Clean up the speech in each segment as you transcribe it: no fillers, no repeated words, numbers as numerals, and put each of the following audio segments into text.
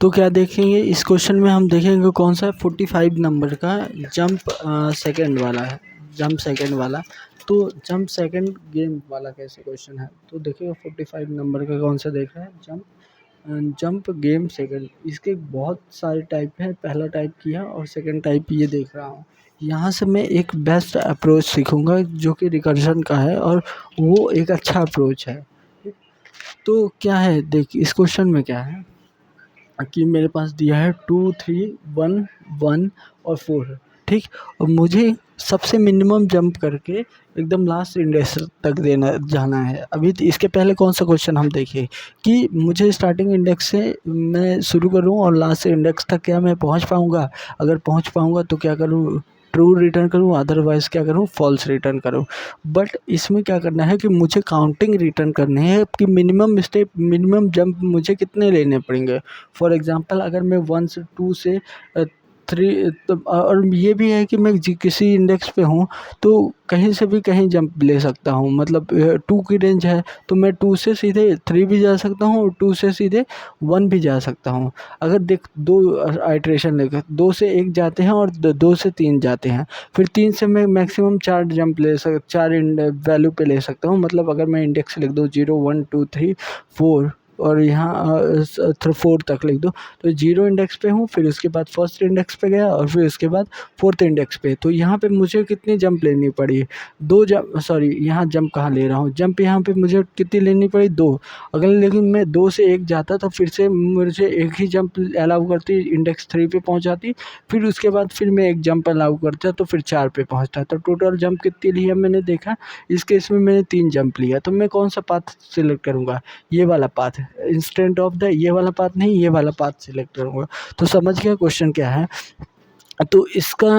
तो क्या देखेंगे इस क्वेश्चन में, हम देखेंगे कौन सा 45 नंबर का जंप सेकंड वाला है, जंप सेकंड वाला। तो जंप सेकंड गेम वाला कैसे क्वेश्चन है, तो देखिएगा 45 नंबर का कौन सा देख रहे हैं, जंप गेम सेकंड। इसके बहुत सारे टाइप हैं, पहला टाइप किया और सेकंड टाइप ये देख रहा हूँ। यहाँ से मैं एक बेस्ट अप्रोच सीखूंगा जो कि रिकर्शन का है, और वो एक अच्छा अप्रोच है। तो क्या है, देख इस क्वेश्चन में क्या है कि मेरे पास दिया है 2 3 1 1 और 4 है, ठीक। और मुझे सबसे मिनिमम जंप करके एकदम लास्ट इंडेक्स तक जाना है। अभी इसके पहले कौन सा क्वेश्चन हम देखें कि मुझे स्टार्टिंग इंडेक्स से मैं शुरू करूं और लास्ट इंडेक्स तक क्या मैं पहुंच पाऊंगा, अगर पहुंच पाऊंगा तो क्या करूं, ट्रू रिटर्न करूं, अदरवाइज़ क्या करूं, फॉल्स रिटर्न करूं। बट इसमें क्या करना है कि मुझे काउंटिंग रिटर्न करनी है कि मिनिमम स्टेप, मिनिमम जंप मुझे कितने लेने पड़ेंगे। फॉर एग्ज़ाम्पल अगर मैं 1 से 2 से 3, तो और ये भी है कि मैं किसी इंडेक्स पे हूँ तो कहीं से भी कहीं जंप ले सकता हूँ। मतलब 2 की रेंज है तो मैं 2 से सीधे 3 भी जा सकता हूँ और 2 से सीधे 1 भी जा सकता हूँ। अगर देख 2 आइटरेशन लेकर 2 से 1 जाते हैं और 2 से 3 जाते हैं, फिर 3 से मैं मैक्सिमम 4 जंप 4 वैल्यू पे ले सकता हूँ। मतलब अगर मैं इंडेक्स लिख दूँ 0 1 2 3 4 और यहाँ 4 तक लिख दो, तो 0 इंडेक्स पे हूँ, फिर उसके बाद फर्स्ट इंडेक्स पे गया और फिर उसके बाद फोर्थ इंडेक्स पे। तो यहाँ पे मुझे कितनी जंप लेनी पड़ी, 2 जंप, सॉरी यहाँ जंप कहाँ ले रहा हूँ, जंप यहाँ पे मुझे कितनी लेनी पड़ी, 2। अगर लेकिन मैं 2 से 1 जाता तो फिर से मुझे एक ही जंप अलाउ करती, इंडेक्स 3 पे पहुँच जाती। फिर उसके बाद फिर मैं एक जंप अलाउ करता तो फिर 4 पे पहुँचता। तो टोटल जंप कितनी लिया मैंने देखा, इस केस में मैंने 3 जंप लिया। तो मैं कौन सा पाथ सिलेक्ट करूँगा, ये वाला पाथ, इंस्टेंट ऑफ द ये वाला पाथ नहीं, ये वाला पाथ सिलेक्ट करूँगा। तो समझ गया क्वेश्चन क्या है। तो इसका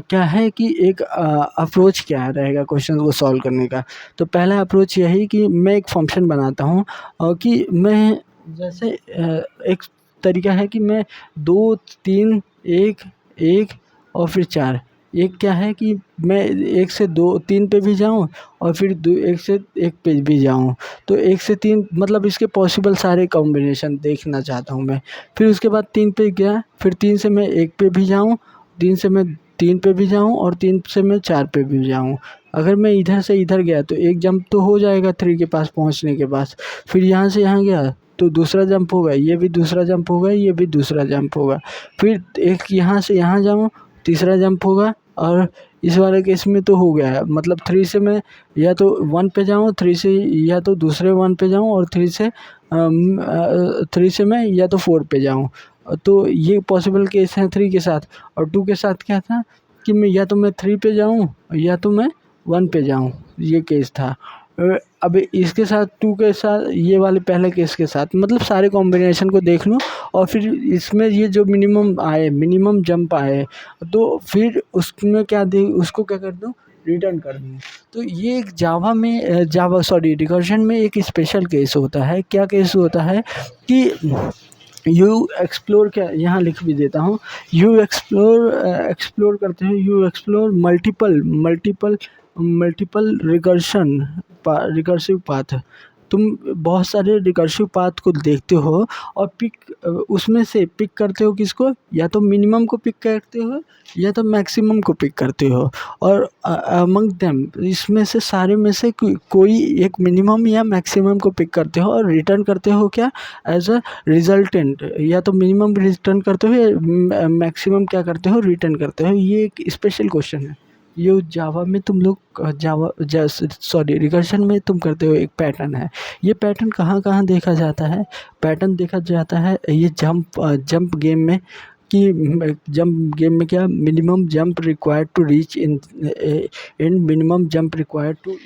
क्या है कि एक अप्रोच क्या रहेगा क्वेश्चन को सॉल्व करने का। तो पहला अप्रोच यही कि मैं एक फंक्शन बनाता हूँ कि मैं जैसे एक तरीका है कि मैं 2 3 1 1 और फिर 4। एक क्या है कि मैं 1 से 2 3 पे भी जाऊँ और फिर 1 से 1 पे भी जाऊँ। तो 1 से 3 मतलब इसके पॉसिबल सारे कॉम्बिनेशन देखना चाहता हूँ मैं। फिर उसके बाद 3 पे गया, फिर 3 से मैं 1 पे भी जाऊँ, 3 से मैं 3 पे भी जाऊँ और 3 से मैं 4 पे भी जाऊँ। अगर मैं इधर से इधर गया तो एक जंप तो हो जाएगा 3 के पास पहुँचने के बाद। फिर यहाँ से यहाँ गया तो दूसरा जंप होगा, ये भी दूसरा जंप होगा, ये भी दूसरा जंप होगा। फिर एक यहाँ से यहाँ जाऊँ, तीसरा जंप होगा। और इस वाले केस में तो हो गया है, मतलब 3 से मैं या तो 1 पे जाऊँ, 3 से या तो दूसरे 1 पे जाऊँ और 3 से मैं या तो 4 पे जाऊँ। तो ये पॉसिबल केस है 3 के साथ। और 2 के साथ क्या था कि मैं या तो मैं 3 पे जाऊँ या तो मैं 1 पे जाऊँ, ये केस था। अब इसके साथ 2 के साथ, ये वाले पहले केस के साथ, मतलब सारे कॉम्बिनेशन को देख लूँ और फिर इसमें ये जो मिनिमम आए, मिनिमम जंप आए, तो फिर उसमें क्या दे, उसको क्या कर दूँ, रिटर्न कर दूँ। तो ये एक रिकर्शन में एक स्पेशल केस होता है। क्या केस होता है कि यू एक्सप्लोर, क्या यहाँ लिख भी देता हूँ, यू एक्सप्लोर करते हैं, you explore multiple recursive path. तुम बहुत सारे रिकर्सिव पाथ को देखते हो और उसमें से पिक करते हो किसको, या तो मिनिमम को पिक करते हो या तो मैक्सिमम को पिक करते हो। और अमंग देम, इसमें से सारे में से कोई एक मिनिमम या मैक्सिमम को पिक करते हो और रिटर्न करते हो क्या, एज अ रिजल्टेंट। या तो मिनिमम रिटर्न करते हो या मैक्सिमम क्या करते हो, रिटर्न करते हो। ये एक स्पेशल क्वेश्चन है। ये जावा में तुम लोग रिकर्शन में तुम करते हो, एक पैटर्न है। ये पैटर्न कहाँ कहाँ देखा जाता है, पैटर्न देखा जाता है ये जंप गेम में। कि जंप गेम में क्या, minimum jump required to reach in end, minimum jump required to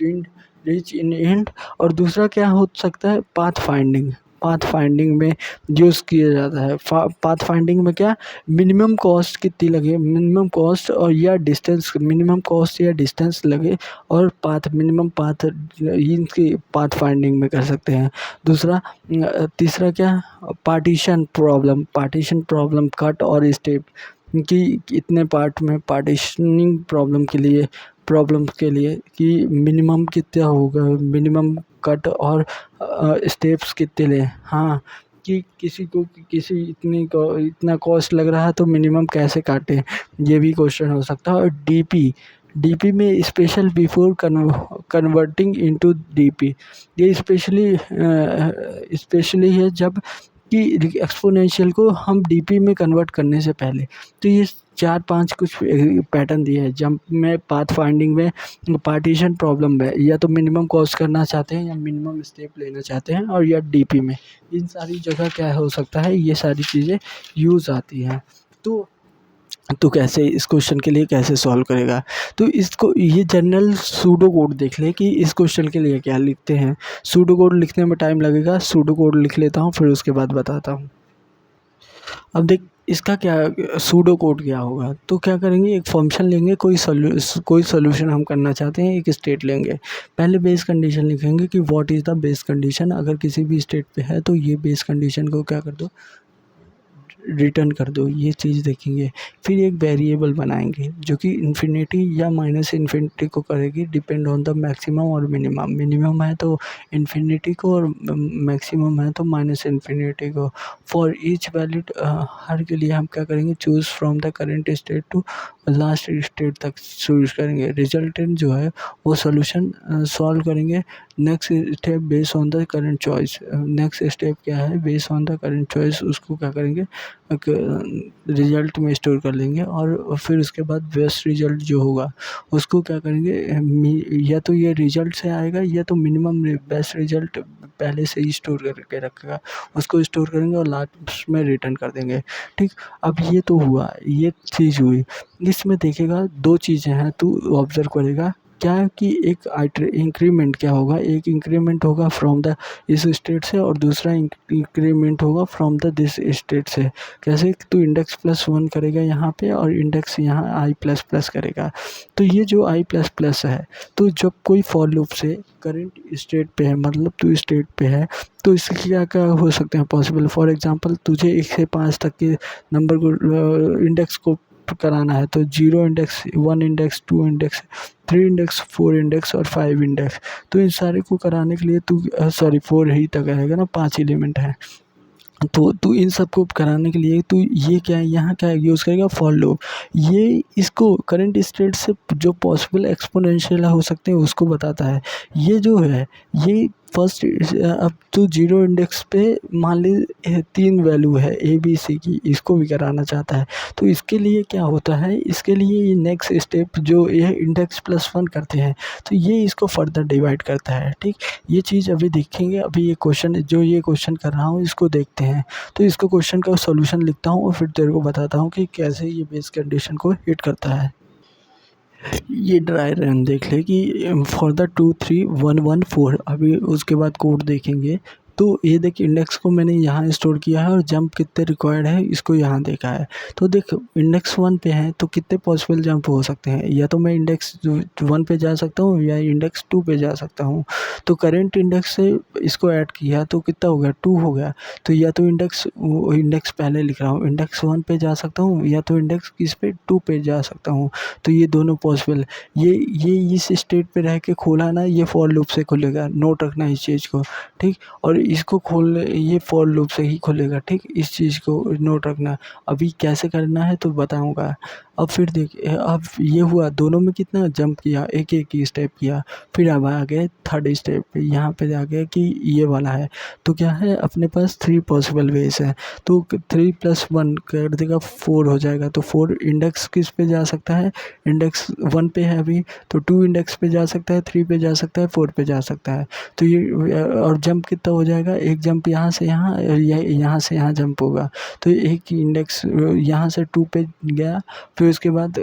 reach in end. और दूसरा क्या हो सकता है, पाथ फाइंडिंग। पाथ फाइंडिंग में यूज़ किया जाता है। पाथ फाइंडिंग में क्या, मिनिमम कॉस्ट कितनी लगे, मिनिमम कॉस्ट और या डिस्टेंस, मिनिमम कॉस्ट या डिस्टेंस लगे और पाथ, मिनिमम पाथ, इनकी पाथ फाइंडिंग में कर सकते हैं। दूसरा तीसरा क्या, पार्टीशन प्रॉब्लम, कट और स्टेप कि इतने पार्ट में पार्टीशनिंग प्रॉब्लम के लिए कि मिनिमम कितना होगा, मिनिमम कट और स्टेप्स कितने लें। हाँ, कि किसी इतना कॉस्ट लग रहा है तो मिनिमम कैसे काटें, ये भी क्वेश्चन हो सकता है। और डीपी में special before converting into DP, ये स्पेशली है जब कि एक्सपोनेंशियल को हम डीपी में कन्वर्ट करने से पहले। तो ये 4-5 कुछ पैटर्न दिए हैं। जंप में, पाथ फाइंडिंग में, पार्टीशन प्रॉब्लम में, या तो मिनिमम कॉस्ट करना चाहते हैं या मिनिमम स्टेप लेना चाहते हैं, और या डीपी में। इन सारी जगह क्या हो सकता है, ये सारी चीज़ें यूज़ आती हैं। तो कैसे इस क्वेश्चन के लिए कैसे सॉल्व करेगा, तो इसको ये जनरल सूडो कोड देख ले कि इस क्वेश्चन के लिए क्या लिखते हैं। सूडो कोड लिखने में टाइम लगेगा, सूडो कोड लिख लेता हूँ फिर उसके बाद बताता हूँ। अब देख इसका क्या सूडो कोड क्या होगा, तो क्या करेंगे, एक फंक्शन लेंगे, कोई सॉल्यूशन हम करना चाहते हैं, एक स्टेट लेंगे। पहले बेस कंडीशन लिखेंगे कि what is the base condition, अगर किसी भी स्टेट पे है तो ये बेस कंडीशन को क्या कर दो, रिटर्न कर दो, ये चीज़ देखेंगे। फिर एक वेरिएबल बनाएंगे जो कि इन्फिनिटी या माइनस इन्फिनिटी को करेगी, डिपेंड ऑन द मैक्सिमम और मिनिमम। मिनिमम है तो इन्फिनिटी को, और मैक्सिमम है तो माइनस इन्फिनिटी को। फॉर ईच वैलिड, हर के लिए हम क्या करेंगे, choose from the current state to last state तक चूज़ करेंगे। रिजल्टेंट जो है वो सोल्यूशन सॉल्व करेंगे। Next step based on the current choice, next step क्या है, based on the current choice उसको क्या करेंगे, रिजल्ट में स्टोर कर लेंगे। और फिर उसके बाद बेस्ट रिजल्ट जो होगा उसको क्या करेंगे, या तो ये रिजल्ट से आएगा या तो मिनिमम बेस्ट रिजल्ट पहले से ही स्टोर करके रखेगा, उसको स्टोर करेंगे और लास्ट में रिटर्न कर देंगे। ठीक, अब ये तो हुआ, ये चीज़ हुई। इसमें देखेगा दो चीज़ें हैं, तू ऑब्जर्व करेगा क्या है कि एक इंक्रीमेंट क्या होगा, एक इंक्रीमेंट होगा फ्रॉम द इस स्टेट से, और दूसरा इंक्रीमेंट होगा फ्रॉम द दिस स्टेट से। कैसे, तो इंडेक्स +1 करेगा यहाँ पे और इंडेक्स यहाँ i++ करेगा। तो ये जो i++ है, तो जब कोई फॉर लूप से करंट स्टेट पे है, मतलब तू स्टेट पे है, तो इसके क्या क्या हो सकते हैं पॉसिबल। फॉर एग्जांपल तुझे 1 से 5 तक के नंबर को इंडेक्स को कराना है, तो 0 index, 1 index, 2 index, 3 index, 4 index और 5 इंडेक्स। तो इन सारे को कराने के लिए तू 4 ही तक रहेगा ना, 5 एलिमेंट है। तो तू इन सबको कराने के लिए तू ये क्या है, यहाँ क्या यूज़ करेगा, फॉर लूप। ये इसको करंट स्टेट से जो पॉसिबल एक्सपोनेंशियल हो सकते हैं उसको बताता है। ये जो है ये फर्स्ट, अब तू 0 इंडेक्स पे मान ले 3 वैल्यू है ए बी सी की, इसको भी कराना चाहता है। तो इसके लिए क्या होता है, इसके लिए ये नेक्स्ट स्टेप जो ये इंडेक्स +1 करते हैं, तो ये इसको फर्दर डिवाइड करता है। ठीक, ये चीज़ अभी देखेंगे। अभी ये क्वेश्चन कर रहा हूँ इसको देखते हैं। तो इसको क्वेश्चन का सॉल्यूशन लिखता हूँ और फिर तेरे को बताता हूँ कि कैसे ये बेस कंडीशन को हिट करता है। ये ड्राई रन देख ले कि फॉर द 2 3 1 1 4, अभी उसके बाद कोड देखेंगे। तो ये देख इंडेक्स को मैंने यहाँ स्टोर किया है और जंप कितने रिक्वायर्ड है इसको यहाँ देखा है। तो देख इंडेक्स 1 पे है तो कितने पॉसिबल जंप हो सकते हैं, या तो मैं इंडेक्स 1 पे जा सकता हूँ या इंडेक्स 2 पे जा सकता हूँ। तो करेंट इंडेक्स से इसको ऐड किया तो कितना हो गया, 2 हो गया। तो या तो इंडेक्स पहले लिख रहा हूँ, इंडेक्स 1 पे जा सकता हूँ या तो इंडेक्स किस पे 2 पे जा सकता हूँ। तो ये दोनों पॉसिबल। ये इस स्टेट पे रह के खोला ना, ये फॉर लूप से खुलेगा, नोट रखना इस चीज़ को। ठीक, और इसको खोल, ये फॉर लूप से ही खुलेगा। ठीक, इस चीज़ को नोट रखना। अभी कैसे करना है तो बताऊंगा। अब फिर देखिए, अब ये हुआ दोनों में कितना जंप किया, एक एक ही स्टेप किया। फिर अब आ गए थर्ड स्टेप पे, यहाँ पे आ गया कि ये वाला है। तो क्या है, अपने पास 3 पॉसिबल वेज है। तो 3 + 1 कर देगा 4 हो जाएगा। तो 4 इंडेक्स किस पे जा सकता है, इंडेक्स 1 पे है अभी, तो 2 इंडेक्स पे जा सकता है, 3 पे जा सकता है, 4 पे जा सकता है। तो ये और जंप कितना हो जाएगा, एक जंप यहाँ से यहाँ और यहाँ से यहाँ जंप होगा। तो एक इंडेक्स यहाँ से 2 पे गया, फिर उसके बाद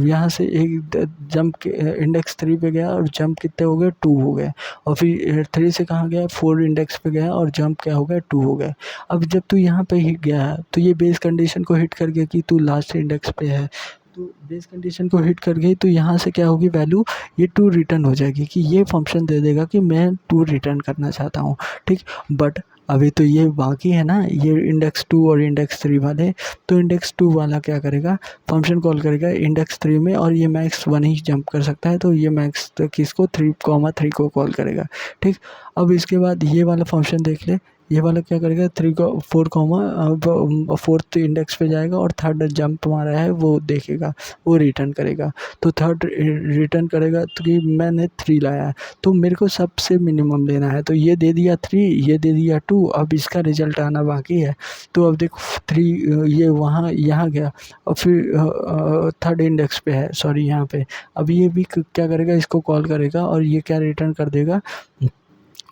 यहाँ से एक जंप इंडेक्स 3 पे गया और जंप कितने हो गए, 2 हो गए। और फिर 3 से कहाँ गया, 4 इंडेक्स पे गया और जंप क्या हो गया, 2 हो गए। अब जब तू यहाँ पे हिट गया तो ये बेस कंडीशन को हिट कर गया कि तू लास्ट इंडेक्स पे है। तो बेस कंडीशन को हिट कर गई तो यहाँ से क्या होगी वैल्यू, ये 2 रिटर्न हो जाएगी कि ये फंक्शन दे देगा कि मैं 2 रिटर्न करना चाहता हूँ। ठीक, बट अभी तो ये बाकी है ना, ये इंडेक्स 2 और इंडेक्स 3 वाले। तो इंडेक्स 2 वाला क्या करेगा, फंक्शन कॉल करेगा इंडेक्स 3 में, और ये मैक्स 1 ही जंप कर सकता है। तो ये मैक्स तक इसको 3, 3 को कॉल करेगा। ठीक, अब इसके बाद ये वाला फंक्शन देख ले, ये वाला क्या करेगा 3 को 4 कॉमा अब फोर्थ इंडेक्स पे जाएगा और थर्ड जंप मारा है वो देखेगा, वो रिटर्न करेगा। तो थर्ड रिटर्न करेगा तो कि मैंने 3 लाया है, तो मेरे को सबसे मिनिमम लेना है। तो ये दे दिया 3, ये दे दिया 2, अब इसका रिजल्ट आना बाकी है। तो अब देखो 3 ये वहाँ यहाँ गया और फिर थर्ड इंडेक्स पे है, सॉरी यहाँ पे। अब ये भी क्या करेगा, इसको कॉल करेगा और ये क्या रिटर्न कर देगा,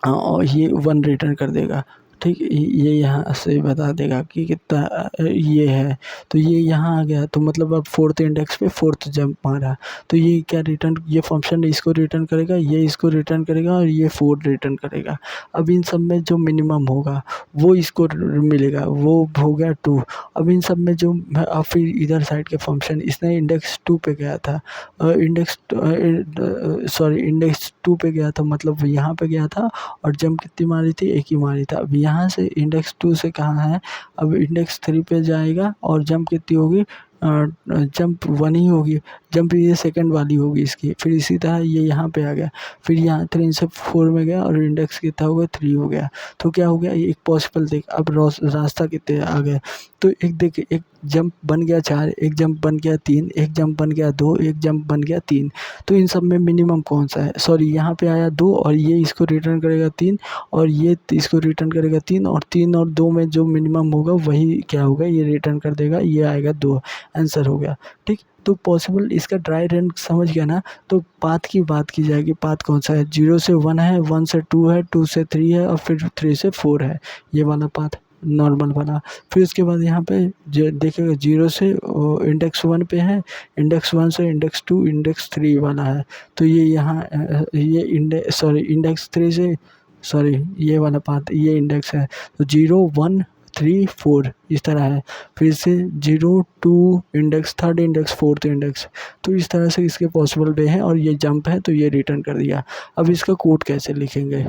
और ये 1 रिटर्न कर देगा। ठीक, ये यहाँ से बता देगा कि कितना ये है। तो ये यहाँ आ गया, तो मतलब अब फोर्थ इंडेक्स पे फोर्थ जंप मारा, तो ये क्या रिटर्न, ये फंक्शन इसको रिटर्न करेगा, ये इसको रिटर्न करेगा और ये 4 रिटर्न करेगा। अब इन सब में जो मिनिमम होगा वो इसको मिलेगा, वो हो गया 2। अब इन सब में जो अब फिर इधर साइड के फंक्शन, इसने इंडेक्स 2 पे गया था, इंडेक्स 2 पे गया था, मतलब यहाँ पे गया था और जंप कितनी मारी थी, एक ही मारी था। अब यहाँ से इंडेक्स 2 से कहाँ है, अब इंडेक्स 3 पे जाएगा और जंप कितनी होगी, जंप 1 ही होगी, जंप ये सेकंड वाली होगी इसकी। फिर इसी तरह ये यहाँ पे आ गया, फिर यहाँ 3 से 4 में गया और इंडेक्स कितना हो गया, 3 हो गया। तो क्या हो गया, ये एक पॉसिबल देख, अब रास्ता कितने आ गए। तो एक देख, एक जंप बन गया 4, एक जंप बन गया 3, एक जंप बन गया 2, एक जंप बन गया 3। तो इन सब में मिनिमम कौन सा है, सॉरी यहाँ पे आया 2 और ये इसको रिटर्न करेगा 3 और ये इसको रिटर्न करेगा 3, और 3 और 2 में जो मिनिमम होगा वही क्या होगा, ये रिटर्न कर देगा, ये आएगा 2। आंसर हो गया। ठीक, तो पॉसिबल इसका ड्राई रन समझ गया ना। तो पाथ की बात की जाएगी, पाथ कौन सा है, 0 से 1 है, 1 से 2 है, 2 से 3 है और फिर 3 से 4 है, ये वाला पाथ नॉर्मल वाला। फिर उसके बाद यहाँ पे देखिएगा 0 से इंडेक्स 1 पे है, इंडेक्स 1 से इंडेक्स 2 इंडेक्स 3 वाला है। तो ये यहाँ ये इंडेक्स 3 से, सॉरी ये वाला पाथ, ये इंडेक्स है। तो 0 1 3 4 इस तरह है, फिर से 0 2 index, third index, fourth index. तो इस तरह से इसके पॉसिबल वे हैं और ये जंप है तो ये रिटर्न कर दिया। अब इसका कोड कैसे लिखेंगे,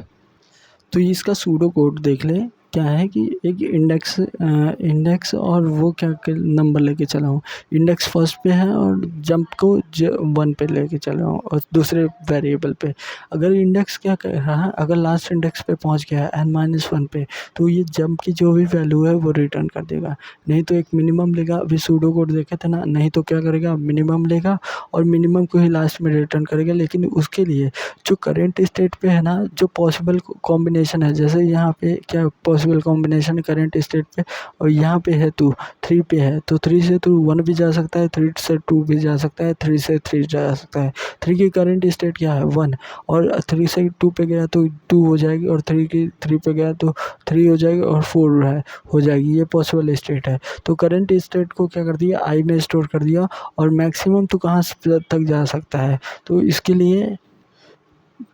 तो इसका सूडो कोड देख लें। क्या है कि एक इंडेक्स और वो क्या नंबर लेके चला हूँ, इंडेक्स फर्स्ट पे है और जंप को 1 पे लेके चला हूँ और दूसरे वेरिएबल पे। अगर इंडेक्स क्या कर रहा है, अगर लास्ट इंडेक्स पे पहुँच गया है n-1 पे, तो ये जंप की जो भी वैल्यू है वो रिटर्न कर देगा। नहीं तो एक मिनिमम लेगा, अभी सूडो कोड देखे थे ना, नहीं तो क्या करेगा, मिनिमम लेगा और मिनिमम को ही लास्ट में रिटर्न करेगा। लेकिन उसके लिए जो करेंट स्टेट पे है ना, जो पॉसिबल कॉम्बिनेशन है, जैसे यहाँ पे क्या पॉसिबल कॉम्बिनेशन है करेंट स्टेट पे, और यहाँ पे है 2, 3 पे है, तो 3 से तो 1 भी जा सकता है, 3 से 2 भी जा सकता है, 3 से 3 जा सकता है। 3 की करेंट स्टेट क्या है, 1, और 3 से 2 पे गया तो 2 हो जाएगी, और 3 पे गया तो 3 हो जाएगी और 4 है हो जाएगी। ये पॉसिबल स्टेट है। तो करंट स्टेट को क्या कर दिया, आई में स्टोर कर दिया, और मैक्सिमम तो कहाँ तक जा सकता है, तो इसके लिए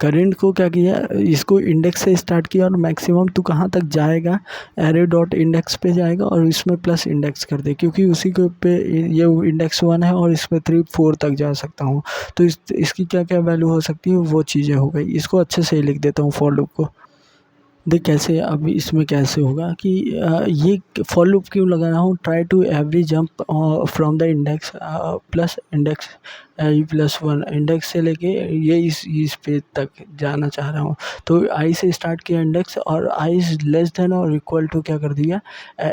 करंट को क्या किया, इसको इंडेक्स से स्टार्ट किया और मैक्सिमम तो कहाँ तक जाएगा, एरे डॉट इंडेक्स पे जाएगा और इसमें प्लस इंडेक्स कर दे, क्योंकि उसी के पे ये इंडेक्स 1 है और इसमें 3 4 तक जा सकता हूँ। तो इसकी क्या क्या वैल्यू हो सकती है, वो चीज़ें हो गई। इसको अच्छे से लिख देता हूँ फॉर लूप को। देख कैसे, अब इसमें कैसे होगा कि ये फॉर लूप क्यों लगा रहा हूँ, try to every jump from the index plus index i plus 1, index से लेके ये इस पेज तक जाना चाह रहा हूँ। तो आई से स्टार्ट किया इंडेक्स, और आई इज़ लेस देन और इक्वल टू क्या कर दिया,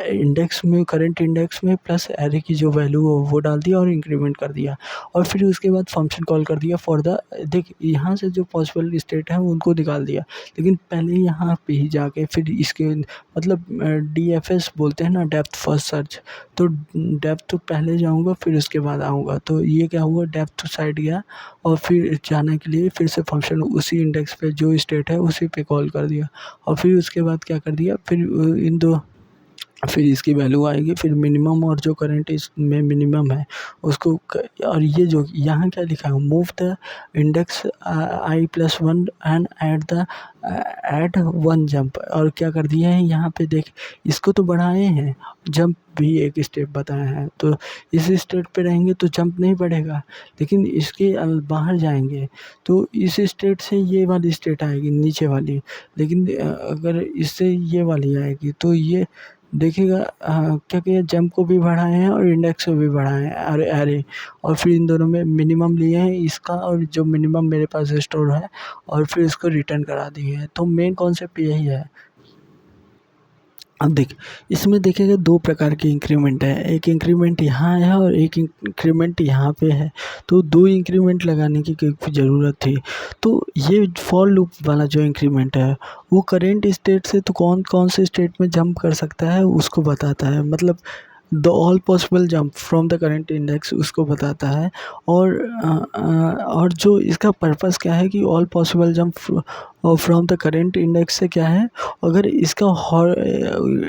इंडेक्स में करंट इंडेक्स में प्लस एरे की जो वैल्यू हो वो डाल दिया और इंक्रीमेंट कर दिया। और फिर उसके बाद फंक्शन कॉल कर दिया फॉर द, देख यहाँ से जो पॉसिबल स्टेट है उनको निकाल दिया, लेकिन पहले यहाँ पे ही जाके फिर इसके मतलब DFS बोलते हैं ना, डेप्थ फर्स्ट सर्च। तो डेप्थ पहले जाऊँगा फिर उसके बाद आऊँगा। तो ये क्या हुआ, डेप्थ साइड गया और फिर जाने के लिए फिर से फंक्शन उसी इंडेक्स पे जो स्टेट है उसी पे कॉल कर दिया, और फिर उसके बाद क्या कर दिया, फिर इन दो, फिर इसकी वैल्यू आएगी, फिर मिनिमम और जो करंट इसमें मिनिमम है उसको और ये जो यहाँ क्या लिखा है, move the index i plus 1 and add 1 jump, और क्या कर दिया है यहाँ पे देख, इसको तो बढ़ाए हैं, जंप भी एक स्टेप बताया है। तो इस स्टेट पे रहेंगे तो जंप नहीं बढ़ेगा, लेकिन इसके बाहर जाएंगे तो इस स्टेट से ये वाली स्टेट आएगी नीचे वाली, लेकिन अगर इससे ये वाली आएगी तो ये देखिएगा क्या किया, जंप को भी बढ़ाए हैं और इंडेक्स को भी बढ़ाए हैं, अरे और फिर इन दोनों में मिनिमम लिए हैं इसका, और जो मिनिमम मेरे पास स्टोर है, और फिर इसको रिटर्न करा दिए हैं। तो मेन कॉन्सेप्ट यही है। अब देख, इसमें देखेगा दो प्रकार के इंक्रीमेंट है, एक इंक्रीमेंट यहाँ है और एक इंक्रीमेंट यहाँ पे है। तो दो इंक्रीमेंट लगाने की ज़रूरत थी। तो ये फॉर लूप वाला जो इंक्रीमेंट है वो करेंट स्टेट से तो कौन कौन से स्टेट में जंप कर सकता है उसको बताता है, मतलब the all possible jump from the current index उसको बताता है। और जो इसका पर्पस क्या है कि all possible jump from the current index से क्या है, अगर इसका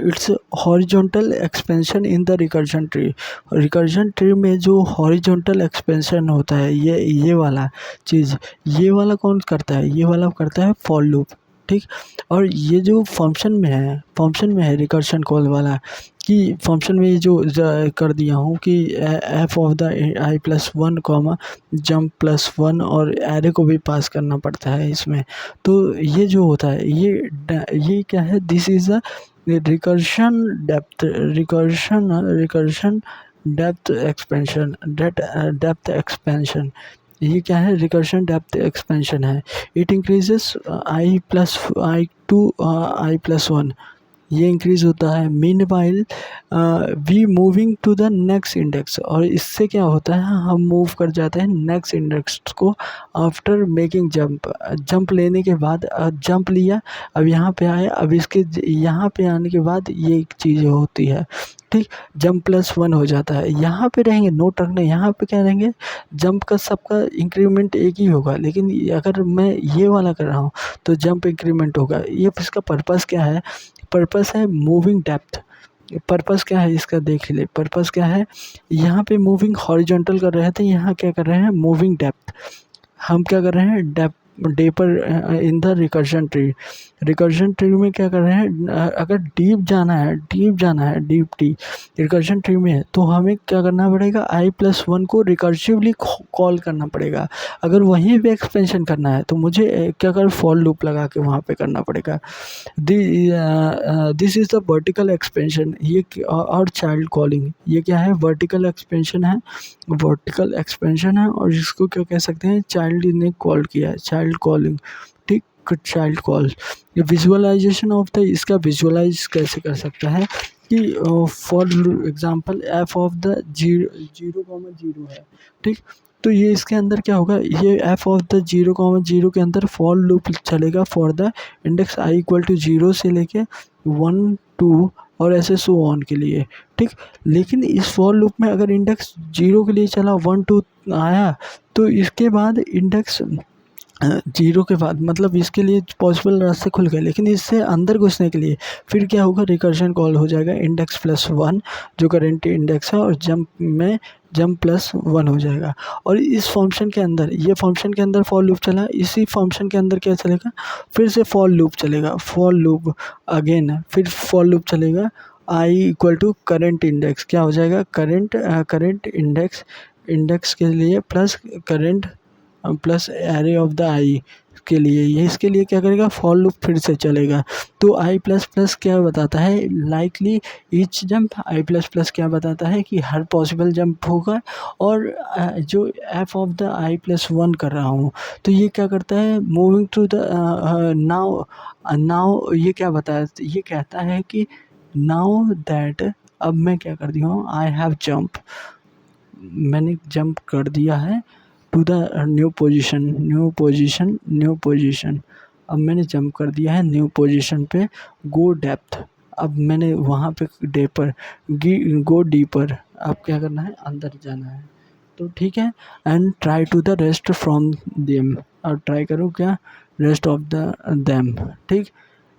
it's horizontal expansion in the recursion tree में जो हॉरिजॉन्टल एक्सपेंशन होता है ये वाला चीज़, ये वाला कौन करता है, ये वाला करता है फॉर लूप। ठीक, और ये जो फंक्शन में है रिकर्शन कॉल वाला, कि फंक्शन में ये जो कर दिया हूँ कि F of the I plus one comma jump plus one, और एरे को भी पास करना पड़ता है इसमें। तो ये जो होता है ये क्या है, this is a recursion depth expansion, depth expansion. ये क्या है, रिकर्शन डेप्थ एक्सपेंशन है। It increases i plus i to i plus one, ये इंक्रीज होता है। Meanwhile we moving to the next index, और इससे क्या होता है हम मूव कर जाते हैं नेक्स्ट इंडेक्स को आफ्टर मेकिंग जंप लेने के बाद, जंप लिया, अब यहाँ पे आए, अब इसके यहाँ पे आने के बाद ये एक चीज़ होती है। ठीक, जंप प्लस वन हो जाता है। यहाँ पे रहेंगे नोट रखना, यहाँ पे क्या रहेंगे, जंप का सबका इंक्रीमेंट एक ही होगा, लेकिन अगर मैं ये वाला कर रहा हूँ तो जंप इंक्रीमेंट होगा। ये इसका पर्पस क्या है, पर्पस है मूविंग डेप्थ। पर्पस क्या है इसका देख ले, पर्पस क्या है, यहाँ पे मूविंग हॉरिजॉन्टल कर रहे थे, यहाँ क्या कर रहे हैं मूविंग डेप्थ। हम क्या कर रहे हैं डेपर इन द रिकर्जन ट्री में क्या कर रहे हैं, अगर डीप जाना है डीप टी रिकर्जन ट्री में, तो हमें क्या करना पड़ेगा, आई प्लस वन को रिकर्सिवली कॉल करना पड़ेगा। अगर वहीं पे एक्सपेंशन करना है तो मुझे क्या कर फॉर लूप लगा के वहाँ पे करना पड़ेगा। This is the vertical expansion. ये और चाइल्ड कॉलिंग, ये क्या है, वर्टिकल एक्सपेंशन है, और इसको क्या कह सकते हैं, चाइल्ड ने कॉल किया है, चाइल्ड कॉलिंग। ठीक, चाइल्ड कॉल। ये विजुअलाइजेशन ऑफ द, इसका विजुअलाइज कैसे कर सकता है कि for example f of the zero comma zero है। ठीक, तो ये इसके अंदर क्या होगा, ये f of the zero comma zero के अंदर फॉर लूप चलेगा for the index i equal to zero से लेके वन टू और ऐसे सो ऑन के लिए। ठीक, लेकिन इस फॉर लूप में अगर इंडेक्स जीरो के लिए चला, वन टू आया, तो इसके बाद इंडेक्स जीरो के बाद मतलब इसके लिए पॉसिबल रास्ते खुल गए, लेकिन इससे अंदर घुसने के लिए फिर क्या होगा, रिकर्शन कॉल हो जाएगा इंडेक्स प्लस वन जो करेंट इंडेक्स है, और जंप प्लस वन हो जाएगा। और इस फंक्शन के अंदर, ये फंक्शन के अंदर फॉर लूप चला, इसी फंक्शन के अंदर क्या चलेगा, फिर से फॉर लूप चलेगा, फॉर लूप अगेन, फिर फॉर लूप चलेगा i equal to current index, क्या हो जाएगा, करेंट इंडेक्स के लिए plus current plus array of the i के लिए, ये इसके लिए क्या करेगा, फॉर लूप फिर से चलेगा। तो आई प्लस प्लस क्या बताता है, लाइकली ईच जंप। आई प्लस प्लस क्या बताता है कि हर पॉसिबल जंप होगा। और जो F of the I plus one कर रहा हूँ, तो ये क्या करता है, मूविंग टू द नाउ ये क्या बताया, ये कहता है कि नाउ दैट, अब मैं क्या कर दिया हूँ, आई हैव जंप, मैंने जंप कर दिया है टू द न्यू पोजीशन। अब मैंने जंप कर दिया है न्यू पोजीशन पे, गो डेप्थ, अब मैंने वहाँ पे गो डीपर, अब क्या करना है, अंदर जाना है। तो ठीक है, and try to the rest from them, और ट्राई करो क्या, रेस्ट ऑफ द देम। ठीक,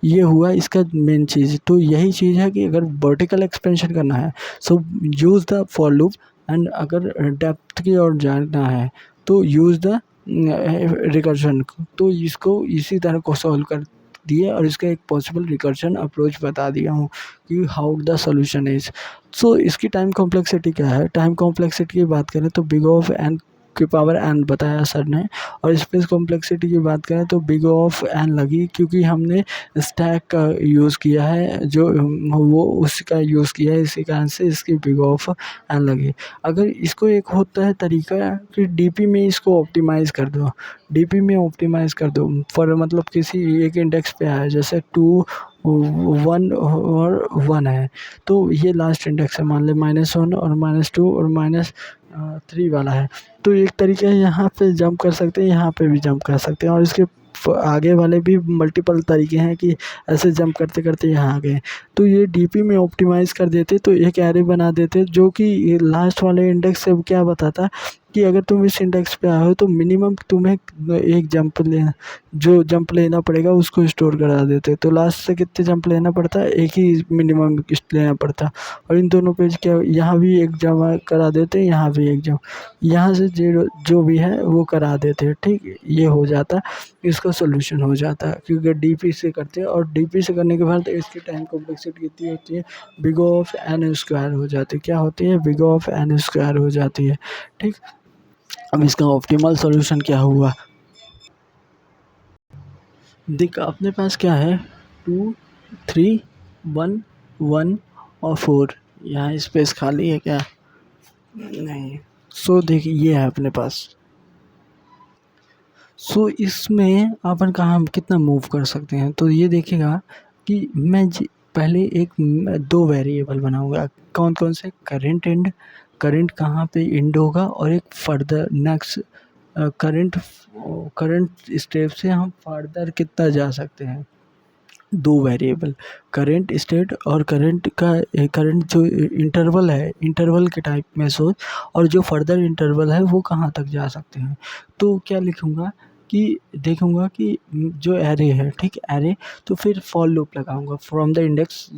ये हुआ इसका मेन चीज़। तो यही चीज़ है कि अगर वर्टिकल एक्सपेंशन करना है so use the for loop, and अगर डेप्थ की ओर जाना है तो यूज़ द रिकर्शन। तो इसको इसी तरह को सॉल्व कर दिए, और इसका एक पॉसिबल रिकर्शन अप्रोच बता दिया हूँ कि हाउ द सॉल्यूशन इज़। सो इसकी टाइम कॉम्प्लेक्सिटी क्या है, टाइम कॉम्प्लेक्सिटी की बात करें तो बिग ऑफ एन की पावर एन बताया सर ने, और स्पेस कॉम्प्लेक्सिटी की बात करें तो बिग ऑफ एन लगी, क्योंकि हमने स्टैक का यूज़ किया है, जो वो उसका यूज़ किया है, इसी कारण से इसकी बिग ऑफ एन लगी। अगर इसको एक होता है तरीका कि डीपी में इसको ऑप्टिमाइज़ कर दो, फॉर मतलब किसी एक इंडेक्स पे आया, जैसे 2 1 और 1 है, तो ये लास्ट इंडेक्स है, मान लें -1 और -2 और -3 वाला है। तो एक तरीका है, यहाँ पे जंप कर सकते हैं, यहाँ पे भी जंप कर सकते हैं, और इसके आगे वाले भी मल्टीपल तरीके हैं कि ऐसे जंप करते करते यहाँ आ गए। तो ये डीपी में ऑप्टिमाइज़ कर देते तो एक एरे बना देते जो कि ये लास्ट वाले इंडेक्स से क्या बताता कि अगर तुम इस इंडेक्स पे आए हो तो मिनिमम तुम्हें एक जंप लेना, जो जंप लेना पड़ेगा उसको स्टोर करा देते। तो लास्ट से कितने जंप लेना पड़ता है, एक ही मिनिमम लेना पड़ता। और इन दोनों पेज क्या, यहाँ भी एक जमा करा देते, यहाँ भी एक जंप, यहाँ से जीरो जो भी है वो करा देते हैं। ठीक, ये हो जाता, इसका सोल्यूशन हो जाता है क्योंकि डीपी से करते हैं। और डीपी से करने के बाद इसकी टाइम कॉम्प्लेक्सिटी कितनी होती है, बिग ऑफ एन स्क्वायर हो जाती है। क्या होती है, बिग ऑफ एन स्क्वायर हो जाती है। ठीक, अब इसका ऑप्टिमल सॉल्यूशन क्या हुआ, देख अपने पास क्या है, 2 3 1 1 और 4, यहाँ स्पेस खाली है क्या, नहीं। सो देखिए ये है अपने पास। सो इसमें अपन कहाँ कितना मूव कर सकते हैं, तो ये देखेगा कि पहले एक 2 वेरिएबल बनाऊंगा। कौन कौन से, करंट एंड, करंट कहाँ पे एंड होगा, और एक further next current, current step से हम फर्दर कितना जा सकते हैं। 2 वेरिएबल, करंट स्टेट और करंट का करंट जो इंटरवल है, इंटरवल के टाइप में सोच, और जो फर्दर इंटरवल है वो कहाँ तक जा सकते हैं। तो क्या लिखूँगा कि देखूँगा कि जो एरे है, ठीक, एरे, तो फिर फॉर लूप लगाऊँगा फ्रॉम द इंडेक्स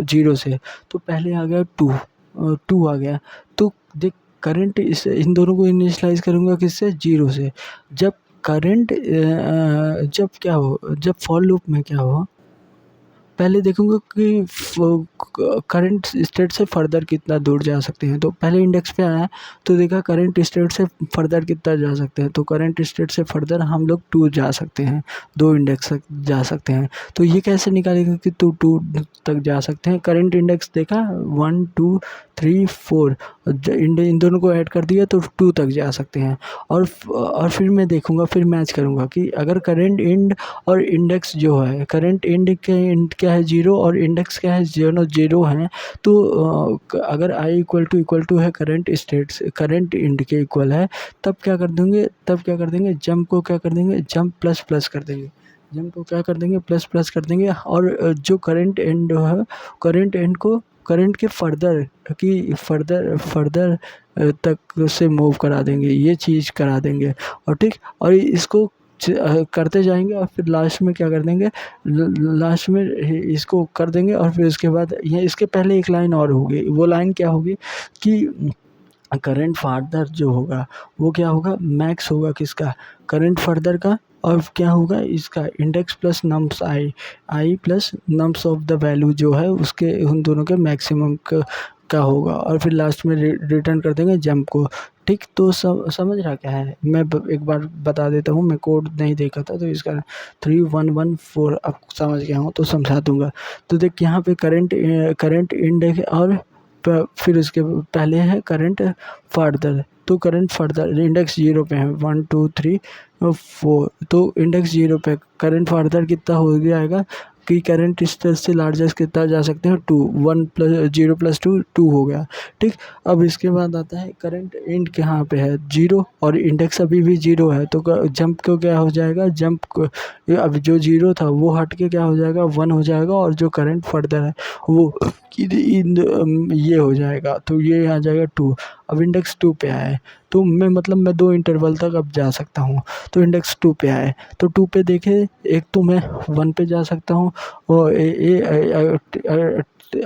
0 से। तो पहले आ गया 2 आ गया, तो देख करंट इस इन दोनों को इनिशियलाइज़ करूँगा किससे, 0 से। जब करंट जब क्या हो, जब फॉर लूप में क्या हो, पहले देखूँगा कि करंट स्टेट से फर्दर कितना दूर जा सकते हैं। तो पहले इंडेक्स पे आया तो देखा करंट स्टेट से फर्दर कितना जा सकते हैं, तो करंट स्टेट से फर्दर हम लोग 2 जा सकते हैं, 2 इंडेक्स तक जा सकते हैं। तो ये कैसे निकालेगा कि 2 तक जा सकते हैं, करंट इंडेक्स देखा 1 2 3 4, इन दोनों को ऐड कर दिया तो 2 तक जा सकते हैं। और फिर मैं देखूँगा, फिर मैच करूँगा कि अगर करंट इंड और इंडेक्स जो है, करंट इंड के इंड क्या है, 0, और इंडेक्स क्या है, 0 है, तो अगर i इक्वल टू है करंट स्टेट से, करंट इंड के इक्वल है, तब क्या कर देंगे, जंप को क्या कर देंगे, जंप प्लस प्लस कर देंगे, जंप को क्या कर देंगे, प्लस प्लस कर देंगे। और जो करंट एंड है, करंट एंड को करंट के फर्दर की फर्दर तक से मूव करा देंगे, ये चीज़ करा देंगे। और ठीक, और इसको करते जाएंगे, और फिर लास्ट में क्या कर देंगे, लास्ट में इसको कर देंगे। और फिर उसके बाद ये इसके पहले एक लाइन और होगी, वो लाइन क्या होगी कि करंट फर्दर जो होगा वो क्या होगा, मैक्स होगा किसका, करंट फर्दर का, और क्या होगा इसका index plus nums I plus nums of the value जो है उसके, उन दोनों के मैक्सिमम का होगा। और फिर लास्ट में रिटर्न कर देंगे जंप को। ठीक, तो समझ रहा क्या है, मैं एक बार बता देता हूँ, मैं कोड नहीं देखा था तो इसका 3114 अब समझ गया हूँ तो समझा दूंगा। तो देख यहाँ पे करंट इंडेक्स, और फिर उसके पहले है करंट फर्दर, तो करंट फर्दर इंडेक्स 0 पे है, 1 2 3 4, तो इंडेक्स 0 पे करंट फर्दर कितना हो जाएगा कि करंट स्टेट से लार्जेस्ट कितना जा सकते हैं, 2, 1 प्लस 0 प्लस 2 2 हो गया। ठीक, अब इसके बाद आता है करंट एंड कहाँ पे है, 0, और इंडेक्स अभी भी 0 है, तो जंप को क्या हो जाएगा, जंप को अब जो 0 था वो हट के क्या हो जाएगा, 1 हो जाएगा, और जो करंट फर्दर है वो ये हो जाएगा, तो ये आ जाएगा 2। अब इंडेक्स 2 पे आया है, तो मैं 2 इंटरवल तक अब जा सकता हूँ। तो इंडेक्स 2 पे आए, तो 2 पे देखे, एक तो मैं 1 पे जा सकता हूँ, और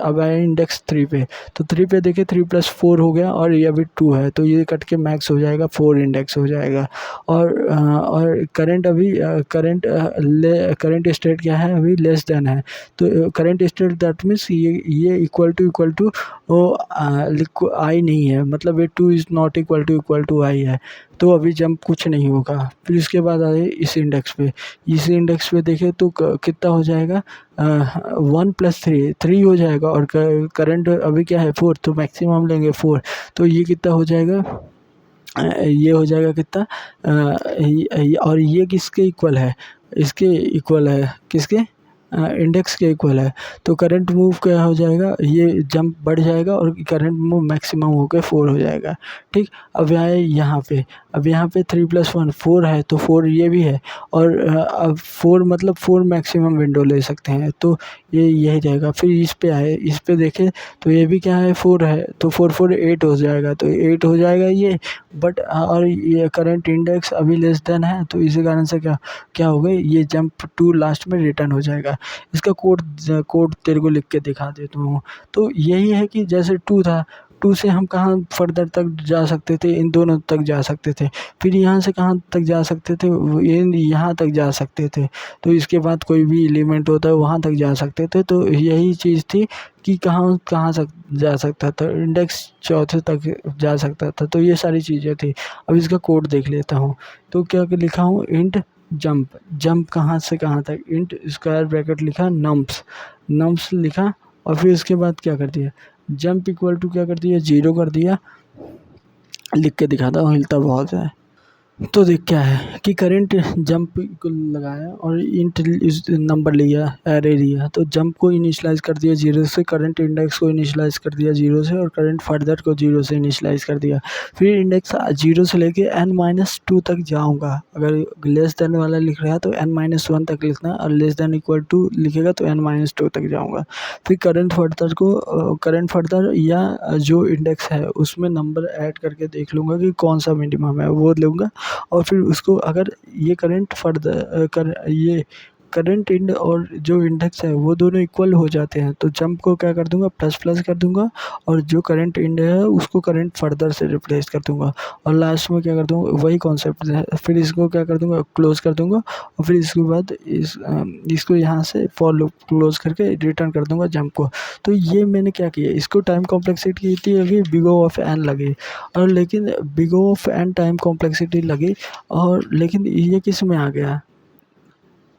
अब आया इंडेक्स 3 पे, तो 3 पे देखे 3 प्लस 4 हो गया, और ये अभी 2 है, तो ये कट के मैक्स हो जाएगा, 4 इंडेक्स हो जाएगा। और करंट अभी करंट स्टेट क्या है, अभी लेस देन है, तो करंट स्टेट दैट मीन्स ये इक्वल टू वो आई नहीं है, मतलब ये 2 इज़ नॉट इक्वल टू आई है, तो अभी जंप कुछ नहीं होगा। फिर इसके बाद आए इस इंडेक्स पे देखें तो कितना हो जाएगा, 1 प्लस 3 हो जाएगा, और करंट अभी क्या है 4, तो मैक्सिमम लेंगे 4, तो ये कितना हो जाएगा, ये हो जाएगा कितना, और ये किसके इक्वल है, इसके इक्वल है, किसके, इंडेक्स के इक्वल है, तो करंट मूव क्या हो जाएगा, ये जंप बढ़ जाएगा और करंट मूव मैक्सिमम होकर 4 हो जाएगा। ठीक, अब आए यहाँ पे, अब यहाँ पे 3 + 1 4 है, तो 4 ये भी है, और अब 4 मतलब 4 मैक्सिमम विंडो ले सकते हैं, तो ये यही रहेगा। फिर इस पे आए, इस पे देखें तो ये भी क्या है, 4 है, तो 4 4 8 हो जाएगा, तो 8 हो जाएगा ये। बट और ये करंट इंडेक्स अभी लेस देन है, तो इसी कारण से क्या क्या हो गई, ये जंप टू लास्ट में रिटर्न हो जाएगा। इसका कोड तेरे को लिख के दिखा देता हूँ। तो यही है कि जैसे 2 था, 2 से हम कहाँ फर्दर तक जा सकते थे, इन दोनों तक जा सकते थे। फिर यहाँ से कहाँ तक जा सकते थे, इन यहाँ तक जा सकते थे। तो इसके बाद कोई भी एलिमेंट होता है वहाँ तक जा सकते थे। तो यही चीज़ थी कि कहाँ कहाँ तक जा सकता था, इंडेक्स चौथे तक जा सकता था। तो ये सारी चीज़ें थी। अब इसका कोड देख लेता हूँ। तो क्या लिखा हूँ, इंट जंप, जंप कहाँ से कहाँ तक, इंट स्क्वायर ब्रैकेट लिखा, नम्स लिखा, और फिर इसके बाद क्या कर दिया, जंप इक्वल टू क्या कर दिया, 0 कर दिया। लिख के दिखाता हूँ, हिलता बहुत है। तो देख क्या है कि करंट जंप को लगाया और इंट इस नंबर लिया, एरे लिया, तो जंप को इनिशियलाइज़ कर दिया 0 से, करंट इंडेक्स को इनिशियलाइज़ कर दिया 0 से, और करंट फर्दर को 0 से इनिशियलाइज़ कर दिया। फिर इंडेक्स 0 से लेके n-2 तक जाऊंगा। अगर लेस देन वाला लिख रहा है तो n-1 तक लिखना, और लेस देन इक्वल टू लिखेगा तो n-2 तक जाऊंगा। फिर करंट फर्दर या जो इंडेक्स है उसमें नंबर ऐड करके देख लूँगा कि कौन सा मिनिमम है, वो लूँगा। और फिर उसको अगर ये करंट इंड और जो इंडेक्स है वो दोनों इक्वल हो जाते हैं, तो जंप को क्या कर दूंगा, प्लस प्लस कर दूंगा, और जो करंट इंड है उसको करंट फर्दर से रिप्लेस कर दूंगा, और लास्ट में क्या कर दूंगा, वही कॉन्सेप्ट है। फिर इसको क्या कर दूंगा, क्लोज कर दूंगा, और फिर इसके बाद इसको यहाँ से फॉर लूप क्लोज करके रिटर्न कर दूंगा जंप को। तो ये मैंने क्या किया, इसको टाइम कॉम्प्लेक्सिटी की थी अभी बिग O ऑफ n लगी, और लेकिन big O of n time complexity लगी, और लेकिन ये किस में आ गया,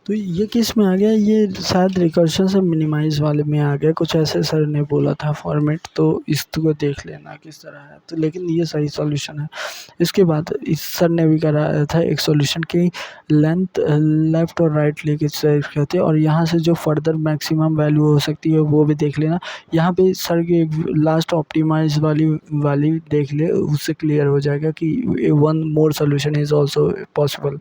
तो ये किस में आ गया, ये शायद रिकर्शन से मिनिमाइज़ वाले में आ गया, कुछ ऐसे सर ने बोला था फॉर्मेट। तो इसको देख लेना किस तरह है, तो लेकिन ये सही सॉल्यूशन है। इसके बाद इस सर ने भी कराया था एक सॉल्यूशन की लेंथ लेफ़्ट और राइट लेके सेट करते, और यहाँ से जो फर्दर मैक्सिमम वैल्यू हो सकती है वो भी देख लेना। यहाँ पे सर की लास्ट ऑप्टिमाइज़ वाली देख ले, उससे क्लियर हो जाएगा कि one more solution is also possible.